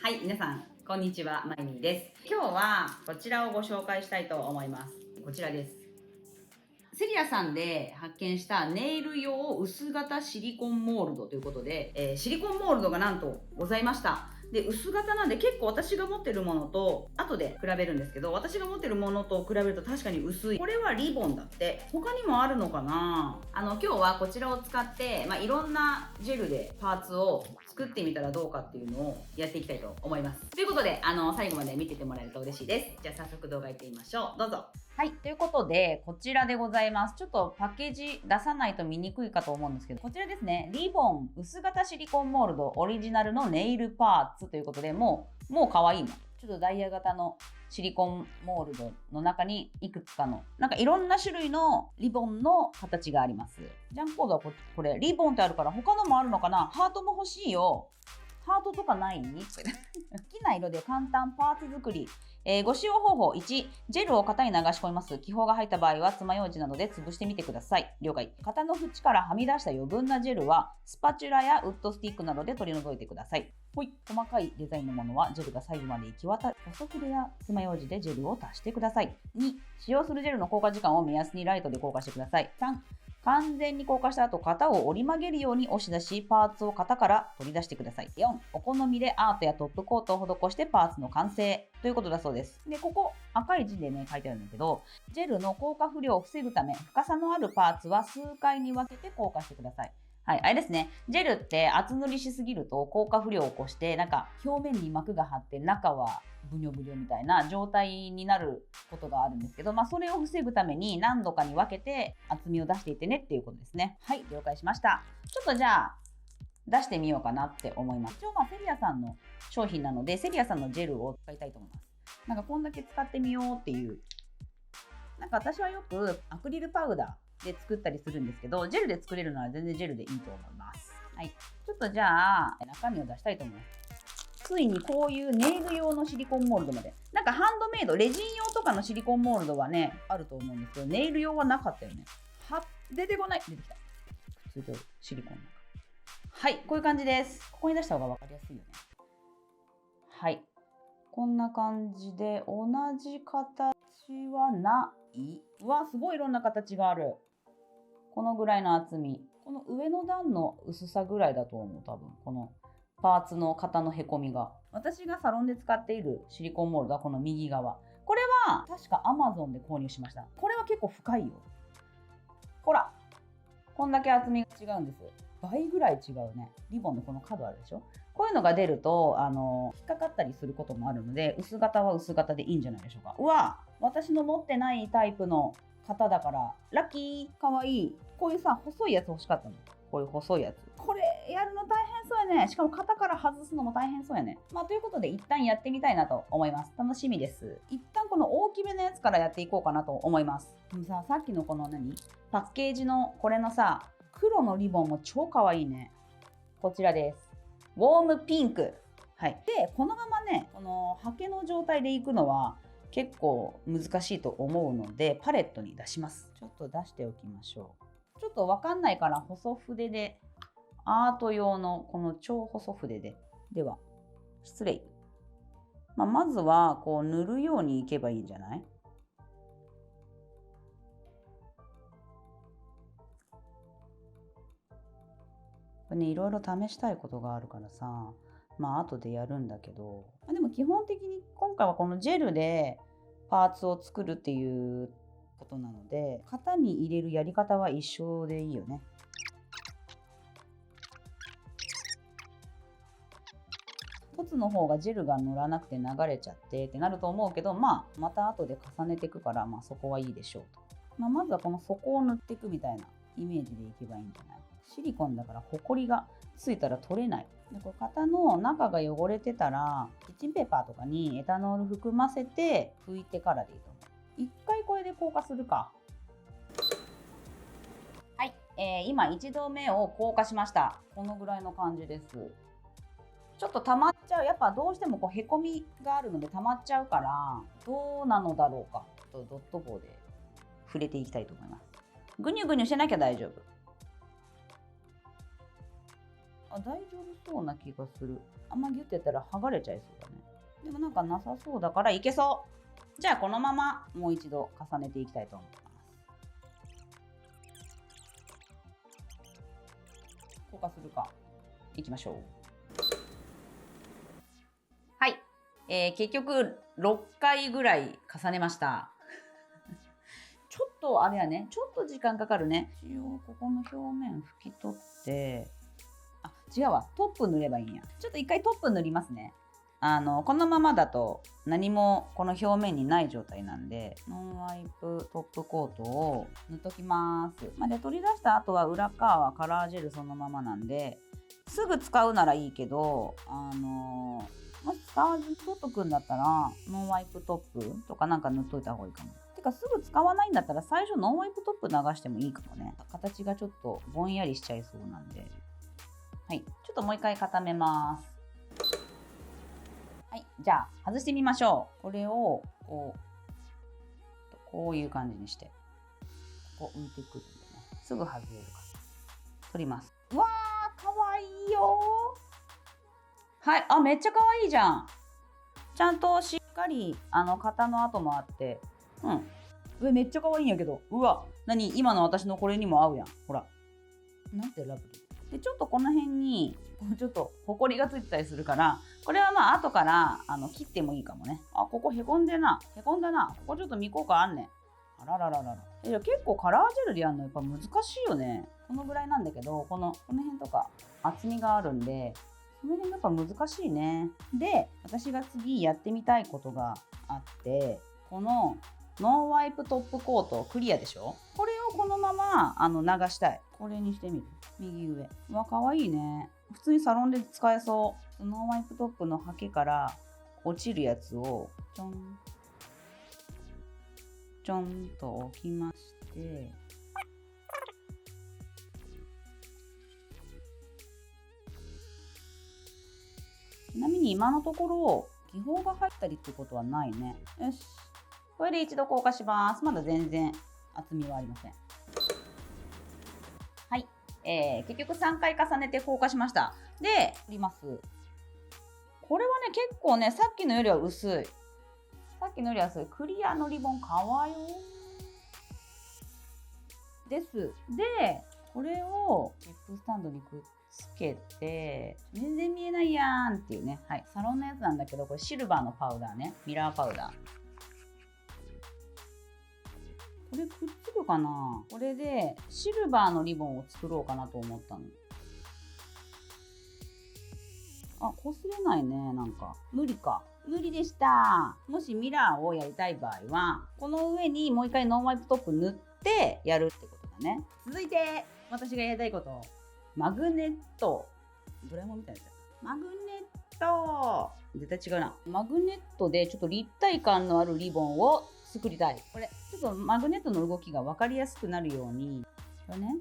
はい、皆さん、こんにちは、まゆみです。今日はこちらをご紹介したいと思います。こちらです。セリアさんで発見したネイル用薄型シリコンモールドということで、シリコンモールドがなんとございました。で、薄型なんで結構私が持ってるものと後で比べるんですけど、私が持ってるものと比べると確かに薄い。これはリボンだって。他にもあるのかな？今日はこちらを使って、いろんなジェルでパーツを作ってみたらどうかっていうのをやっていきたいと思います。ということで、最後まで見ててもらえると嬉しいです。じゃあ早速動画行ってみましょう。どうぞ。はい。ということで、こちらでございます。ちょっとパッケージ出さないと見にくいかと思うんですけど、こちらですね。リボン薄型シリコンモールドオリジナルのネイルパーツということで、もう可愛いもん。ちょっとダイヤ型のシリコンモールドの中にいくつかの、いろんな種類のリボンの形があります。ジャンコードはこれ、リボンってあるから他のもあるのかな？ハートも欲しいよ。ハートとかない？好きな色で簡単パーツ作り。ご使用方法1、ジェルを型に流し込みます。気泡が入った場合は爪楊枝などで潰してみてください。了解。型の縁からはみ出した余分なジェルはスパチュラやウッドスティックなどで取り除いてください。ほい。細かいデザインのものはジェルが細部まで行き渡る細筆や爪楊枝でジェルを足してください。2、使用するジェルの硬化時間を目安にライトで硬化してください。3、完全に硬化した後、型を折り曲げるように押し出し、パーツを型から取り出してください。4、お好みでアートやトップコートを施してパーツの完成ということだそうです。で、ここ赤い字でね、書いてあるんだけど、ジェルの硬化不良を防ぐため、深さのあるパーツは数回に分けて硬化してください。はい、あれですね。ジェルって厚塗りしすぎると硬化不良を起こして、表面に膜が張って中はブニョブニョみたいな状態になることがあるんですけど、それを防ぐために何度かに分けて厚みを出していってねっていうことですね。はい、了解しました。ちょっとじゃあ、出してみようかなって思います。一応セリアさんの商品なので、セリアさんのジェルを使いたいと思います。こんだけ使ってみようっていう。私はよくアクリルパウダーで作ったりするんですけど、ジェルで作れるなら全然ジェルでいいと思います。はい。ちょっとじゃあ、中身を出したいと思います。ついにこういうネイル用のシリコンモールドまで。ハンドメイド、レジン用とかのシリコンモールドはね、あると思うんですけど、ネイル用はなかったよね。出てこない。出てきた。普通とシリコンの中。はい、こういう感じです。ここに出した方がわかりやすいよね。はい。こんな感じで、同じ形はない。うわ、すごいいろんな形がある。このぐらいの厚み。この上の段の薄さぐらいだと思う、多分。このパーツの型のへこみが。私がサロンで使っているシリコンモールドはこの右側。これは確か Amazon で購入しました。これは結構深いよ。ほら。こんだけ厚みが違うんです。倍ぐらい違うね。リボンのこの角あるでしょ？こういうのが出ると、引っかかったりすることもあるので、薄型は薄型でいいんじゃないでしょうか。うわ！私の持ってないタイプの型だから、ラッキー！かわいい。こういうさ、細いやつ欲しかったの。こういう細いやつ。これやるの大変そうやね。しかも型から外すのも大変そうやね。ということで一旦やってみたいなと思います。楽しみです。一旦この大きめのやつからやっていこうかなと思います。でもさっきのこのパッケージのこれのさ、黒のリボンも超かわいいね。こちらです。ウォームピンク。はい。で、このままね、このハケの状態でいくのは結構難しいと思うので、パレットに出します。ちょっと出しておきましょう。ちょっとわかんないから細筆で、アート用のこの超細筆で。では、失礼。まずはこう塗るようにいけばいいんじゃない？これね、いろいろ試したいことがあるからさ、後でやるんだけど、でも基本的に今回はこのジェルでパーツを作るっていうことなので、型に入れるやり方は一緒でいいよね。凸の方がジェルが乗らなくて流れちゃってってなると思うけど、また後で重ねていくから、そこはいいでしょうと。まずはこの底を塗っていくみたいなイメージでいけばいいんじゃない？シリコンだからホコリがついたら取れない。でこれ型の中が汚れてたらキッチンペーパーとかにエタノール含ませて拭いてからでいいと思う。一回これで硬化するか。はい、今1度目を硬化しました。このぐらいの感じです。ちょっと溜まっちゃう。やっぱどうしてもこうへこみがあるので溜まっちゃうから、どうなのだろうか。ちょっとドット棒で触れていきたいと思います。ぐにゅぐにゅしてなきゃ大丈夫。大丈夫そうな気がする。あんまギュッてやったら剥がれちゃいそうだね。でもなんかなさそうだからいけそう。じゃあこのままもう一度重ねていきたいと思います。硬化するか。いきましょう。はい。結局6回ぐらい重ねました。ちょっとあれやね、ちょっと時間かかるね。一応ここの表面拭き取って、違うわ、トップ塗ればいいんや。ちょっと一回トップ塗りますね。このままだと何もこの表面にない状態なんで、ノンワイプトップコートを塗っときます。で取り出した後は裏側はカラージェルそのままなんで、すぐ使うならいいけど、もし使わずに取っとくんだったら、ノンワイプトップとかなんか塗っといた方がいいかも。てかすぐ使わないんだったら最初ノンワイプトップ流してもいいかもね。形がちょっとぼんやりしちゃいそうなんで。はい、ちょっともう一回固めます。はい、じゃあ外してみましょう。これをこういう感じにして、ここ浮いてくるんでね、すぐ外れるから。取ります。うわー、かわいいよー。はい、めっちゃかわいいじゃん。ちゃんとしっかり型の跡もあって、めっちゃかわいいんやけど、うわ、今の私のこれにも合うやん。ほら、なんてラブリー。でちょっとこの辺にちょっとホコリがついてたりするから、これは後から切ってもいいかもね。ここへこんだな。ここちょっと未効果あんねん。あららららら。結構カラージェルでやるのやっぱ難しいよね。このぐらいなんだけど、この辺とか厚みがあるんで、その辺やっぱ難しいね。で、私が次やってみたいことがあって、このノンワイプトップコートクリアでしょ。これをこのまま流したい。これにしてみる。右上。うわ、かわいいね。普通にサロンで使えそう。ノンワイプトップのハケから落ちるやつをちょんちょんと置きまして、ちなみに今のところ気泡が入ったりってことはないね。よし、これで一度硬化します。まだ全然厚みはありません。はい、結局3回重ねて硬化しました。で、取ります。これはね、結構ね、さっきのよりは薄い。クリアのリボンかわよです。で、これをチップスタンドにくっつけて、全然見えないやんっていうね。はい、サロンのやつなんだけど、これシルバーのパウダーね。ミラーパウダー。これくっつくかな。これでシルバーのリボンを作ろうかなと思ったの。擦れないね。なんか無理か。無理でした。もしミラーをやりたい場合は、この上にもう一回ノンワイプトップ塗ってやるってことだね。続いて私がやりたいこと、マグネット。ドラえもんみたいなやつ。マグネット。絶対違うな。マグネットでちょっと立体感のあるリボンを作りたい。これちょっとマグネットの動きが分かりやすくなるように、これね。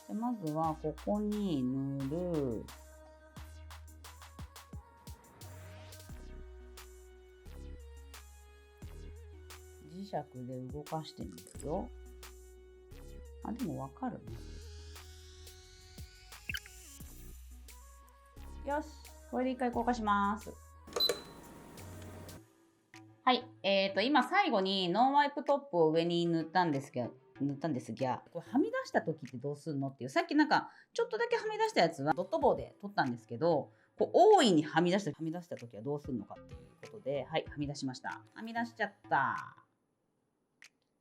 でまずはここに塗る。磁石で動かしてみるよ。でもわかるね。よし、これで一回硬化します。はい、今最後にノンワイプトップを上に塗ったんですが、これはみ出した時ってどうするのっていう、さっきなんかちょっとだけはみ出したやつはドット棒で取ったんですけど、大いにはみ出した時はどうするのかっていうことで、はい、はみ出しました。はみ出しちゃった。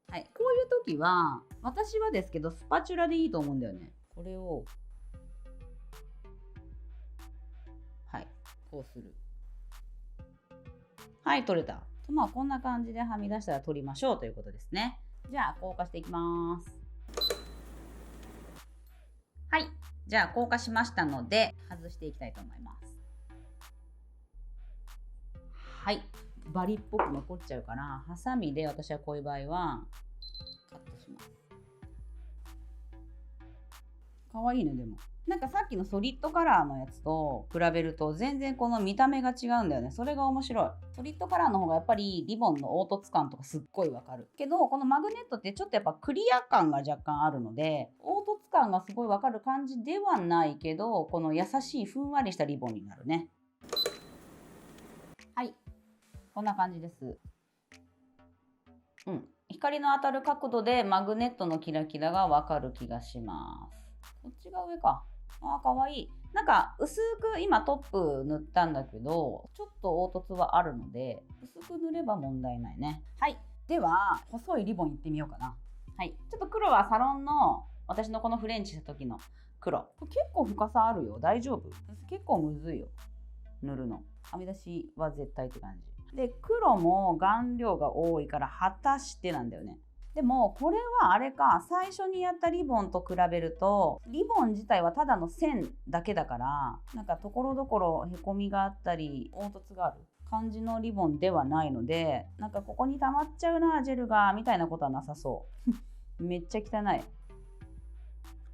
はい、こういう時は私はですけどスパチュラでいいと思うんだよね。これをこうする。はい、取れた。こんな感じではみ出したら取りましょうということですね。じゃあ硬化していきます。はい、じゃあ硬化しましたので外していきたいと思います。はい、バリっぽく残っちゃうからハサミで、私はこういう場合はカットします。かわいいね。でもなんかさっきのソリッドカラーのやつと比べると全然この見た目が違うんだよね。それが面白い。ソリッドカラーの方がやっぱりリボンの凹凸感とかすっごいわかるけど、このマグネットってちょっとやっぱクリア感が若干あるので、凹凸感がすごいわかる感じではないけど、この優しいふんわりしたリボンになるね。はい、こんな感じです。光の当たる角度でマグネットのキラキラがわかる気がします。こっちが上か。かわいい。なんか薄く今トップ塗ったんだけど、ちょっと凹凸はあるので、薄く塗れば問題ないね。はい。では、細いリボンいってみようかな。はい。ちょっと黒はサロンの、私のこのフレンチした時の黒。これ結構深さあるよ。大丈夫？結構むずいよ。塗るの。はみ出しは絶対って感じ。で、黒も顔料が多いから果たしてなんだよね。でもこれはあれか、最初にやったリボンと比べるとリボン自体はただの線だけだから、なんかところどころへこみがあったり凹凸がある感じのリボンではないので、なんかここに溜まっちゃうなジェルがみたいなことはなさそうめっちゃ汚い。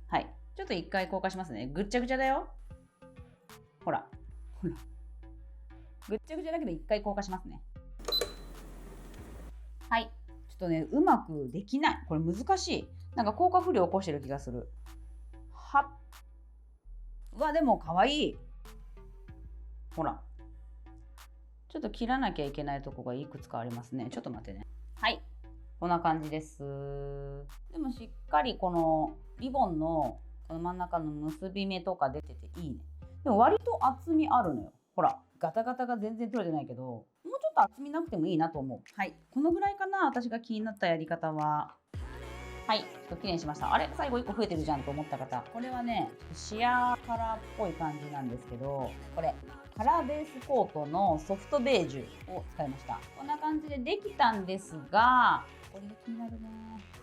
はい、ちょっと一回硬化しますね。ぐっちゃぐちゃだよ。ほらほら、ぐっちゃぐちゃだけど一回硬化しますね。はい、ちょっとね、うまくできない。これ難しい。なんか硬化不良起こしてる気がする。はっ。うわ、でもかわいい。ほら。ちょっと切らなきゃいけないとこがいくつかありますね。ちょっと待ってね。はい。こんな感じです。でもしっかりこのリボンのこの真ん中の結び目とか出てていいね。でも割と厚みあるのよ。ほら、ガタガタが全然取れてないけど、もうちょっと厚みなくてもいいなと思う。はい。このぐらいかな、私が気になったやり方は。はい、ちょっと綺麗にしました。あれ、最後1個増えてるじゃんと思った方、これはね、シアーカラーっぽい感じなんですけど、これカラーベースコートのソフトベージュを使いました。こんな感じでできたんですが、これが気になるね。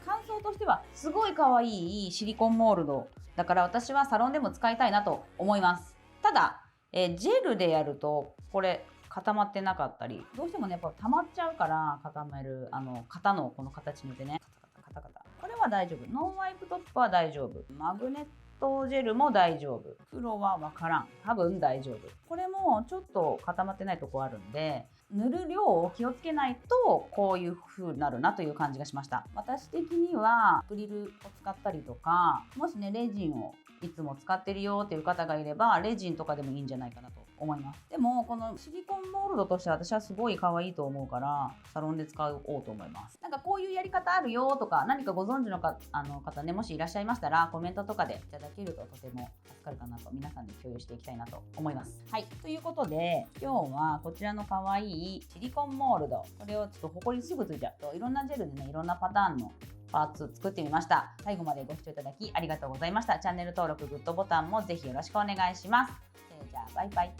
感想としてはすごい可愛いシリコンモールドだから、私はサロンでも使いたいなと思います。ただ、ジェルでやるとこれ固まってなかったり、どうしてもね、やっぱ溜まっちゃうから、固める型のこの形によってね、カタカタこれは大丈夫。ノンワイプトップは大丈夫。マグネットジェルも大丈夫。黒は分からん。多分大丈夫。これもちょっと固まってないとこあるんで、塗る量を気をつけないとこういう風になるなという感じがしました。私的にはアクリルを使ったりとか、もしねレジンをいつも使ってるよっていう方がいれば、レジンとかでもいいんじゃないかなと思います。でもこのシリコンモールドとしては私はすごい可愛いと思うから、サロンで使おうと思います。なんかこういうやり方あるよとか、何かご存知の方ね、もしいらっしゃいましたらコメントとかでいただけるととても助かるかなと、皆さんで共有していきたいなと思います。はい、ということで今日はこちらの可愛いシリコンモールド、これをちょっとほこりすぐついちゃう、いろんなジェルでね、いろんなパターンのパーツ作ってみました。最後までご視聴いただきありがとうございました。チャンネル登録、グッドボタンもぜひよろしくお願いします。じゃあバイバイ。